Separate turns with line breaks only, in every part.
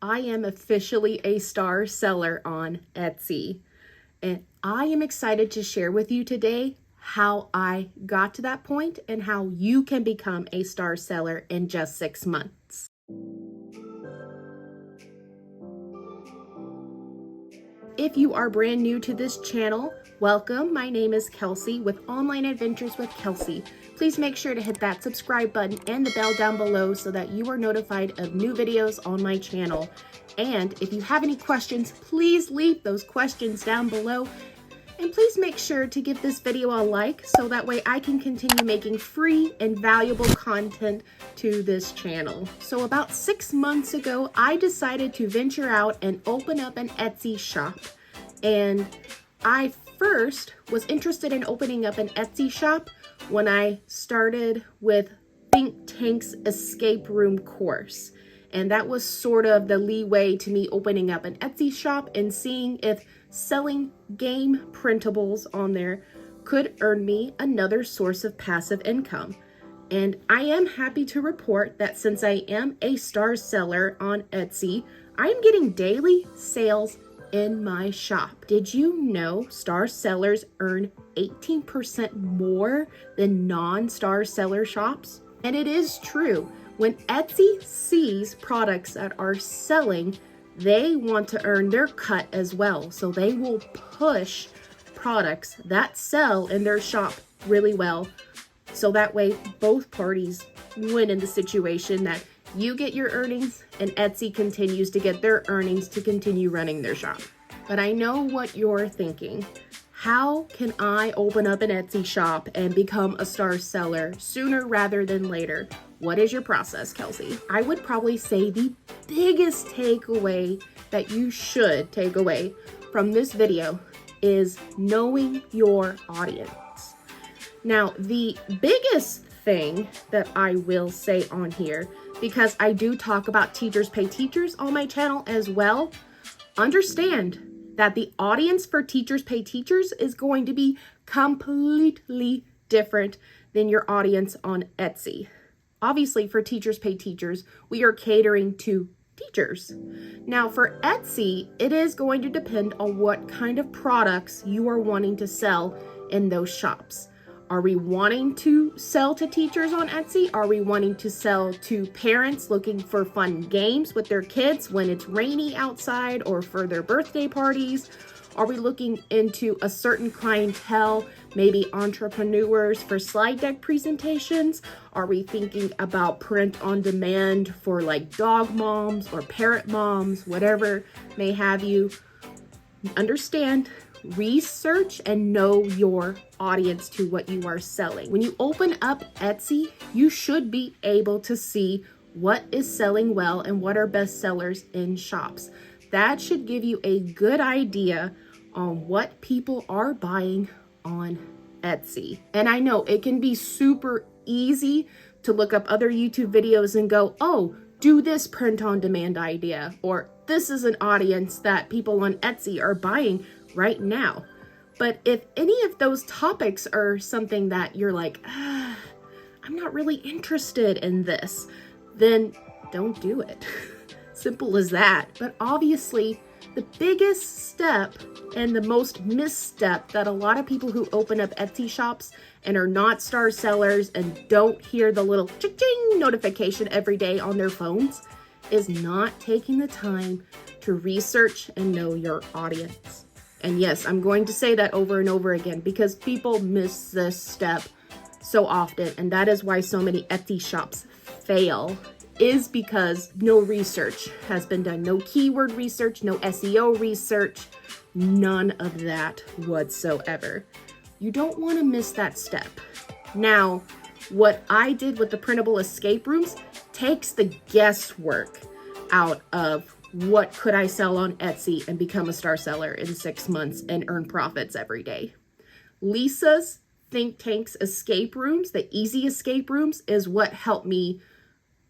I am officially a star seller on Etsy, and I am excited to share with you today how I got to that point and how you can become a star seller in just 6 months. If you are brand new to this channel, welcome. My name is Kelsey with Online Adventures with Kelsey. Please make sure to hit that subscribe button and the bell down below so that you are notified of new videos on my channel. And if you have any questions, please leave those questions down below. And please make sure to give this video a like so that way I can continue making free and valuable content to this channel. So about 6 months ago, I decided to venture out and open up an Etsy shop. And I first was interested in opening up an Etsy shop when I started with Think Tank's escape room course. And that was sort of the leeway to me opening up an Etsy shop and seeing if selling game printables on there could earn me another source of passive income. And I am happy to report that since I am a star seller on Etsy, I am getting daily sales in my shop. Did you know star sellers earn 18% more than non-star seller shops? And it is true. When Etsy sees products that are selling, they want to earn their cut as well. So they will push products that sell in their shop really well. So that way both parties win in the situation that you get your earnings and Etsy continues to get their earnings to continue running their shop. But I know what you're thinking. How can I open up an Etsy shop and become a star seller sooner rather than later? What is your process, Kelsey? I would probably say the biggest takeaway that you should take away from this video is knowing your audience. Now, the biggest thing that I will say on here, because I do talk about Teachers Pay Teachers on my channel as well, understand that the audience for Teachers Pay Teachers is going to be completely different than your audience on Etsy. Obviously, for Teachers Pay Teachers, we are catering to teachers. Now, for Etsy, it is going to depend on what kind of products you are wanting to sell in those shops. Are we wanting to sell to teachers on Etsy? Are we wanting to sell to parents looking for fun games with their kids when it's rainy outside or for their birthday parties? Are we looking into a certain clientele, maybe entrepreneurs for slide deck presentations? Are we thinking about print on demand for like dog moms or parrot moms, whatever may have you? Understand, research and know your audience to what you are selling. When you open up Etsy, you should be able to see what is selling well and what are best sellers in shops. That should give you a good idea on what people are buying on Etsy. And I know it can be super easy to look up other YouTube videos and go, oh, do this print on demand idea, or this is an audience that people on Etsy are buying right now. But if any of those topics are something that you're like, I'm not really interested in this, then don't do it. Simple as that. But obviously, the biggest step and the most misstep that a lot of people who open up Etsy shops and are not star sellers and don't hear the little ching notification every day on their phones is not taking the time to research and know your audience. And yes, I'm going to say that over and over again because people miss this step so often. And that is why so many Etsy shops fail, is because no research has been done. No keyword research, no SEO research, none of that whatsoever. You don't want to miss that step. Now, what I did with the printable escape rooms takes the guesswork out of what could I sell on Etsy and become a star seller in 6 months and earn profits every day. Lisa's Think Tank's escape rooms, the easy escape rooms, is what helped me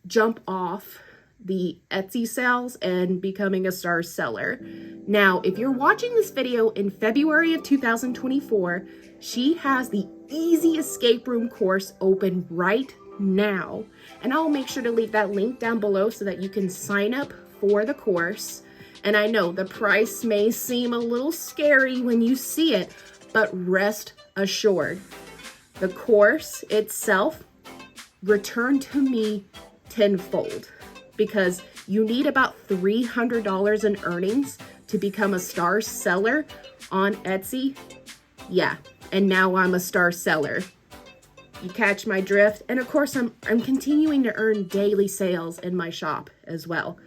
jump off the Etsy sales and becoming a star seller. Now, if you're watching this video in February of 2024, she has the easy escape room course open right now. And I'll make sure to leave that link down below so that you can sign up for the course. And I know the price may seem a little scary when you see it, but rest assured, the course itself returned to me tenfold, because you need about $300 in earnings to become a star seller on Etsy. Yeah, and now I'm a star seller. You catch my drift? And of course, I'm continuing to earn daily sales in my shop as well.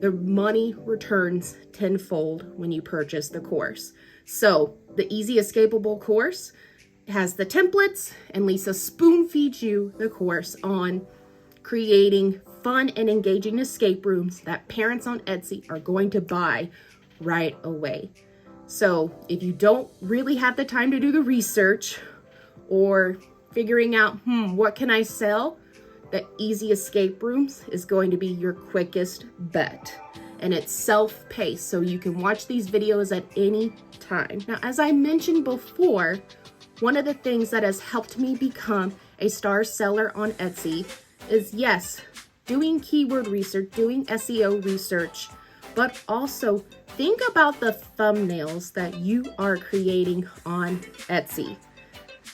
The money returns tenfold when you purchase the course. So the Easy Escapable course has the templates, and Lisa spoon feeds you the course on creating fun and engaging escape rooms that parents on Etsy are going to buy right away. So if you don't really have the time to do the research or figuring out, what can I sell? The Easy Escape Rooms is going to be your quickest bet. And it's self-paced, so you can watch these videos at any time. Now, as I mentioned before, one of the things that has helped me become a star seller on Etsy is, yes, doing keyword research, doing SEO research, but also think about the thumbnails that you are creating on Etsy.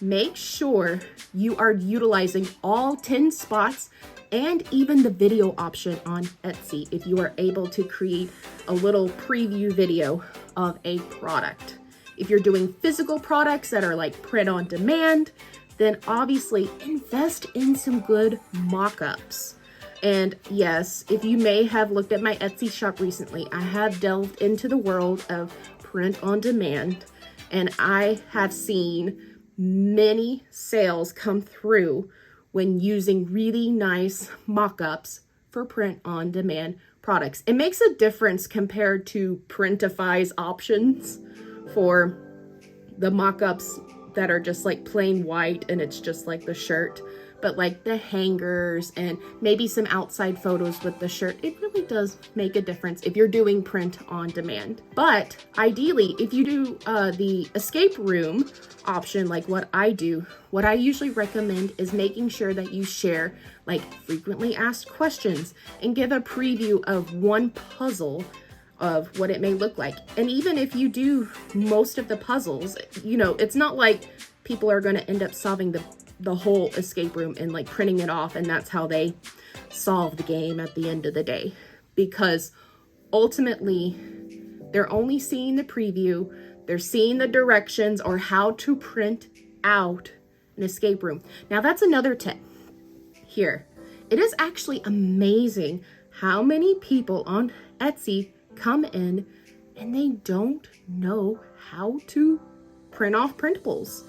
Make sure you are utilizing all 10 spots and even the video option on Etsy if you are able to create a little preview video of a product. If you're doing physical products that are like print on demand, then obviously invest in some good mock-ups. And yes, if you may have looked at my Etsy shop recently, I have delved into the world of print on demand, and I have seen many sales come through when using really nice mock-ups for print on demand products. It makes a difference compared to Printify's options for the mock-ups that are just like plain white and it's just like the shirt, but like the hangers and maybe some outside photos with the shirt, it really does make a difference if you're doing print on demand. But ideally, if you do the escape room option, like what I do, what I usually recommend is making sure that you share like frequently asked questions and give a preview of one puzzle of what it may look like. And even if you do most of the puzzles, it's not like people are going to end up solving the whole escape room and like printing it off, and that's how they solve the game at the end of the day, because ultimately they're only seeing the preview, they're seeing the directions or how to print out an escape room. Now that's another tip here. It is actually amazing how many people on Etsy come in and they don't know how to print off printables.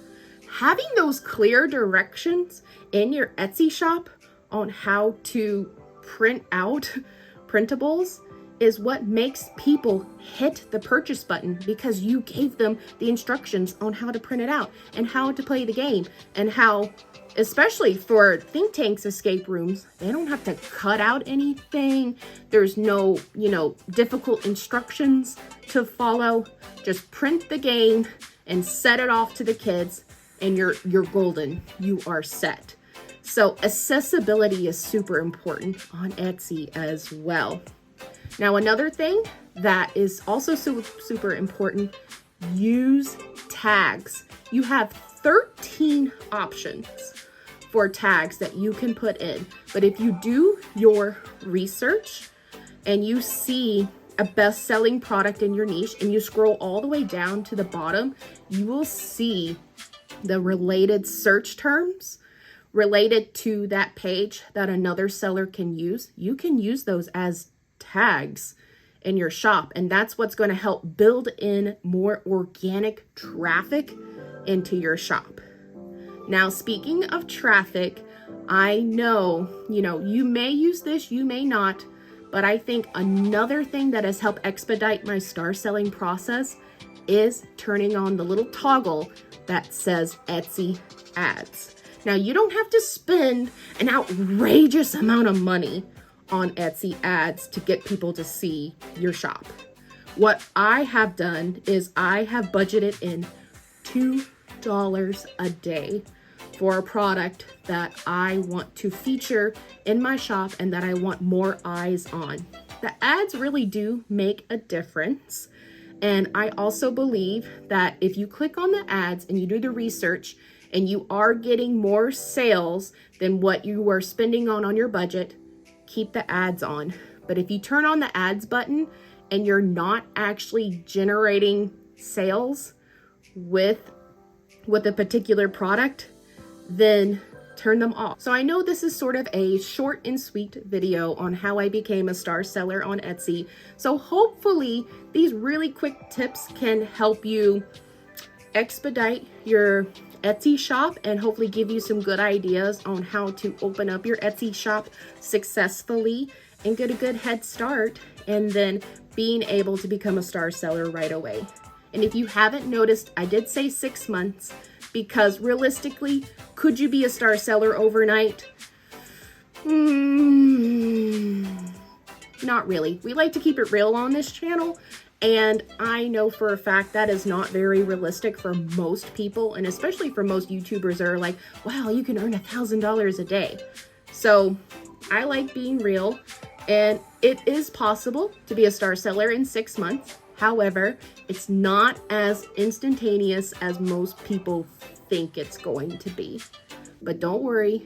Having those clear directions in your Etsy shop on how to print out printables is what makes people hit the purchase button, because you gave them the instructions on how to print it out and how to play the game, and how, especially for Think Tank's escape rooms, they don't have to cut out anything. There's no, difficult instructions to follow. Just print the game and set it off to the kids, and you're golden. You are set. So accessibility is super important on Etsy as well. Now, another thing that is also super important, use tags. You have 13 options for tags that you can put in. But if you do your research and you see a best-selling product in your niche and you scroll all the way down to the bottom, you will see the related search terms related to that page that another seller can use. You can use those as tags in your shop, and that's what's going to help build in more organic traffic into your shop. Now, speaking of traffic, I know, you may use this, you may not, but I think another thing that has helped expedite my star selling process is turning on the little toggle that says Etsy ads. Now, you don't have to spend an outrageous amount of money on Etsy ads to get people to see your shop. What I have done is I have budgeted in $2 a day for a product that I want to feature in my shop and that I want more eyes on. the ads really do make a difference. And I also believe that if you click on the ads and you do the research and you are getting more sales than what you were spending on your budget, keep the ads on. But if you turn on the ads button and you're not actually generating sales with a particular product, then turn them off. So I know this is sort of a short and sweet video on how I became a star seller on Etsy. So hopefully these really quick tips can help you expedite your Etsy shop and hopefully give you some good ideas on how to open up your Etsy shop successfully and get a good head start, and then being able to become a star seller right away. And if you haven't noticed, I did say 6 months, because realistically, could you be a star seller overnight? Not really. We like to keep it real on this channel, and I know for a fact that is not very realistic for most people, and especially for most YouTubers that are like, wow, you can earn $1,000 a day. So I like being real, and it is possible to be a star seller in 6 months. However, it's not as instantaneous as most people think it's going to be. But don't worry,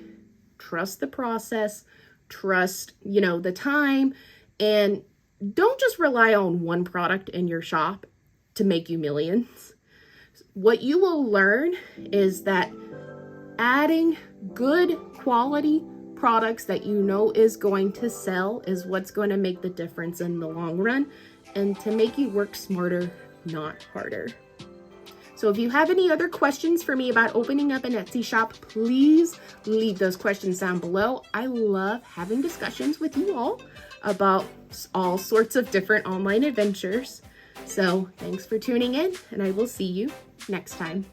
trust the process, trust, the time, and don't just rely on one product in your shop to make you millions. What you will learn is that adding good quality products that you know is going to sell is what's going to make the difference in the long run, and to make you work smarter, not harder. So if you have any other questions for me about opening up an Etsy shop, please leave those questions down below. I love having discussions with you all about all sorts of different online adventures. So thanks for tuning in, and I will see you next time.